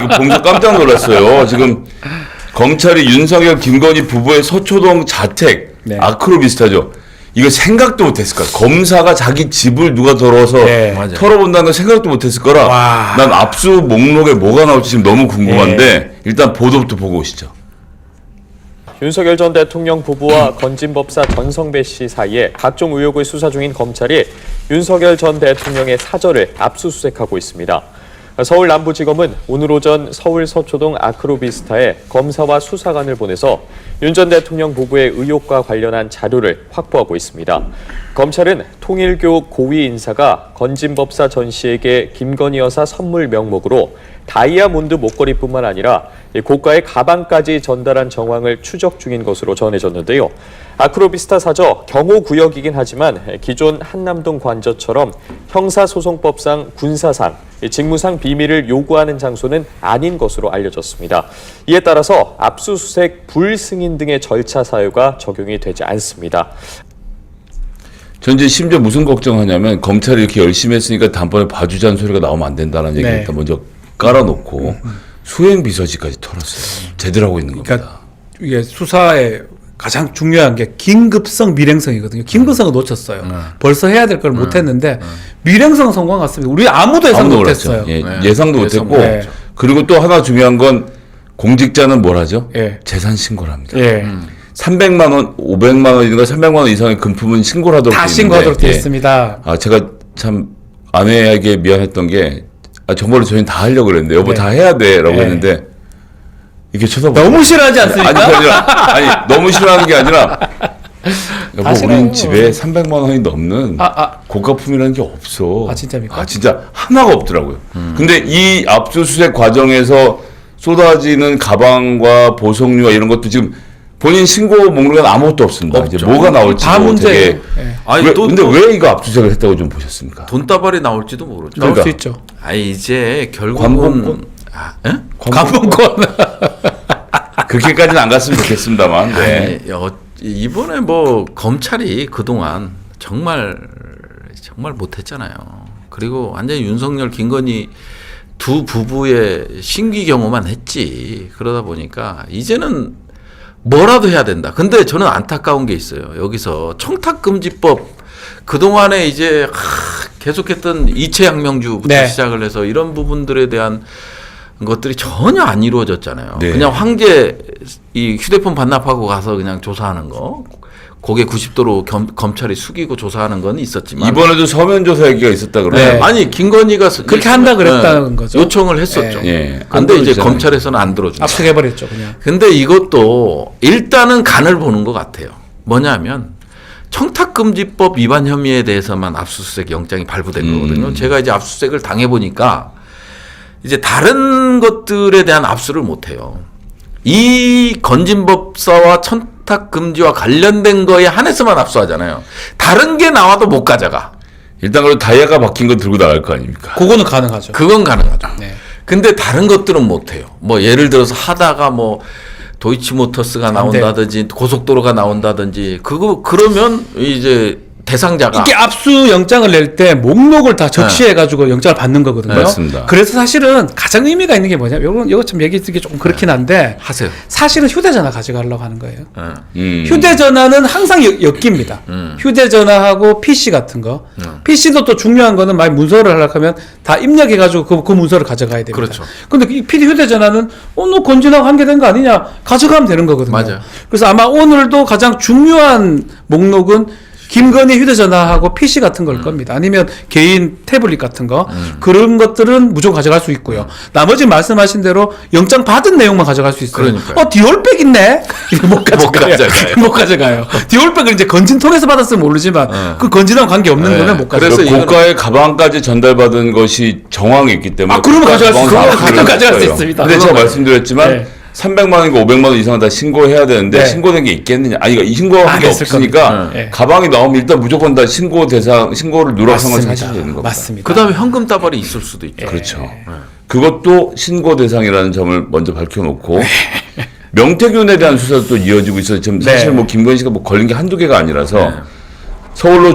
보면서 깜짝 놀랐어요. 지금 검찰이 윤석열, 김건희 부부의 서초동 자택 네. 아크로비스타죠. 이거 생각도 못했을 거야. 검사가 자기 집을 누가 들어서 네. 털어본다는 건 생각도 못했을 거라. 와. 난 압수 목록에 뭐가 나올지 지금 너무 궁금한데 일단 보도부터 보고 오시죠. 윤석열 전 대통령 부부와 건진법사 전성배 씨 사이에 각종 의혹을 수사 중인 검찰이 윤석열 전 대통령의 사저를 압수수색하고 있습니다. 서울 남부지검은 오늘 오전 서울 서초동 아크로비스타에 검사와 수사관을 보내서 윤 전 대통령 부부의 의혹과 관련한 자료를 확보하고 있습니다. 검찰은 통일교 고위 인사가 건진법사 전 씨에게 김건희 여사 선물 명목으로 다이아몬드 목걸이뿐만 아니라 고가의 가방까지 전달한 정황을 추적 중인 것으로 전해졌는데요. 아크로비스타 사저 경호구역이긴 하지만 기존 한남동 관저처럼 형사소송법상 군사상, 직무상 비밀을 요구하는 장소는 아닌 것으로 알려졌습니다. 이에 따라서 압수수색 불승인 등의 절차 사유가 적용이 되지 않습니다. 전 이제 심지어 무슨 걱정하냐면 검찰이 이렇게 열심히 했으니까 다음번에 봐주자는 소리가 나오면 안 된다는 얘기를 일단 먼저 깔아놓고 수행비서실까지 털었어요. 제대로 하고 있는 겁니다. 그러니까 이게 수사에 가장 중요한 게 긴급성, 밀행성이거든요. 긴급성을 놓쳤어요. 벌써 해야 될 걸 못했는데 밀행성 성공 같습니다. 우리 아무도 예상 못했어요. 예, 예상도 못했고 네. 그리고 또 하나 중요한 건 공직자는 뭘 하죠? 예. 재산 신고를 합니다. 예. 300만 원, 500만 원인가 300만 원 이상의 금품은 신고를 하도록 다 돼 있는데, 신고하도록 되어 예. 있습니다. 아, 제가 참 아내에게 미안했던 게 정말로 저희는 다 하려고 그랬는데 여보 네. 다 해야 돼라고 네. 했는데 이게 쳐다보고 너무 싫어하지 않습니까? 아니, 그게 아니라, 아니 너무 싫어하는 게 아니라 여보 싫어요. 우린 집에 300만 원이 넘는 고가품이라는 게 없어. 아, 진짜입니까? 아 진짜 하나가 없더라고요. 근데 이 압수수색 과정에서 쏟아지는 가방과 보석류와 이런 것도 지금 본인 신고 목록에 아무것도 없습니다. 없죠. 이제 뭐가 나올지 다 문제예요. 되게 예. 아니, 근데 왜 이거 압수수색을 했다고 좀 보셨습니까? 돈다발이 나올지도 모르죠. 나올 그러니까. 수 있죠. 이제 관봉권? 결국은 감봉권. 그렇게까지는 안 갔으면 좋겠습니다만. 네. 이번에 뭐 검찰이 그동안 정말 못했잖아요. 그리고 완전히 윤석열, 김건희 두 부부의 신기 경호만 했지. 그러다 보니까 이제는 뭐라도 해야 된다. 근데 저는 안타까운 게 있어요. 여기서 청탁금지법 그동안에 이제 계속했던 이채양명주부터 네. 시작을 해서 이런 부분들에 대한 것들이 전혀 안 이루어졌잖아요. 네. 그냥 황제 이 휴대폰 반납하고 가서 그냥 조사하는 거. 고개 90도로 검찰이 숙이고 조사하는 건 있었지만 이번에도 서면 조사 얘기가 있었다 그러네요. 네. 아니 김건희가 그렇게 한다 그랬다는 거죠. 요청을 했었죠. 예. 안 근데 이제 들어주잖아요. 검찰에서는 안 들어준다. 압수해버렸죠, 그냥. 근데 이것도 일단은 간을 보는 것 같아요. 뭐냐면 청탁금지법 위반 혐의에 대해서만 압수수색 영장이 발부된 거거든요. 제가 이제 압수수색을 당해보니까 이제 다른 것들에 대한 압수를 못해요. 이 건진법사와 청탁금지와 관련된 거에 한해서만 압수하잖아요. 다른 게 나와도 못 가져가. 일단 그래도 다이아가 박힌 거 들고 나갈 거 아닙니까? 그거는 가능하죠. 그건 가능하죠. 네. 근데 다른 것들은 못해요. 뭐 예를 들어서 하다가 뭐 도이치모터스가 나온다든지 고속도로가 나온다든지 그러면 이제 대상자가 이게 압수 영장을 낼 때 목록을 다 적시해가지고 영장을 받는 거거든요. 네, 맞습니다. 그래서 사실은 가장 의미가 있는 게 뭐냐면 이거 좀 얘기 드리기 조금 그렇긴 한데 하세요. 사실은 휴대전화 가져가려고 하는 거예요. 예. 휴대전화는 항상 엮입니다. 휴대전화하고 PC 같은 거. PC도 또 중요한 거는 만약 문서를 하려고 하면 다 입력해가지고 그 문서를 가져가야 됩니다. 그렇죠. 근데 이 PD 휴대전화는 너 건진하고 관계된 거 아니냐? 가져가면 되는 거거든요. 맞아요. 그래서 아마 오늘도 가장 중요한 목록은 김건희 휴대전화하고 PC 같은 걸 겁니다. 아니면 개인 태블릿 같은 거. 그런 것들은 무조건 가져갈 수 있고요. 나머지 말씀하신 대로 영장 받은 내용만 가져갈 수 있어요. 그러니까요. 디올백 있네? 이거 못 가져가요. 가져가요. 못 가져가요. 디올백을 이제 건진 통해서 받았으면 모르지만 그 건진하고 관계 없는 거는 못 가져가요. 그래서 이거는- 고가의 가방까지 전달받은 것이 정황이 있기 때문에 그러면 고가 가져갈 수 가방은 있어요. 다 그럼 가져갈 수 있어요. 있습니다. 근데 제가 그럼- 말씀드렸지만 네. 300만 원이고 500만 원 이상은 다 신고해야 되는데 네. 신고된 게 있겠느냐? 아니 이거 신고한 게 됐을 없으니까 겁니다. 네. 가방이 나오면 일단 무조건 다 신고를 누락한 걸 맞습니다. 사셔야 되는 겁니다. 맞습니다. 그다음에 현금 다발이 있을 수도 있죠. 그렇죠. 그것도 신고 대상이라는 점을 먼저 밝혀놓고 명태균에 대한 수사도 또 이어지고 있어서 지금 사실 네. 뭐 김건희 씨가 뭐 걸린 게 한두 개가 아니라서 서울로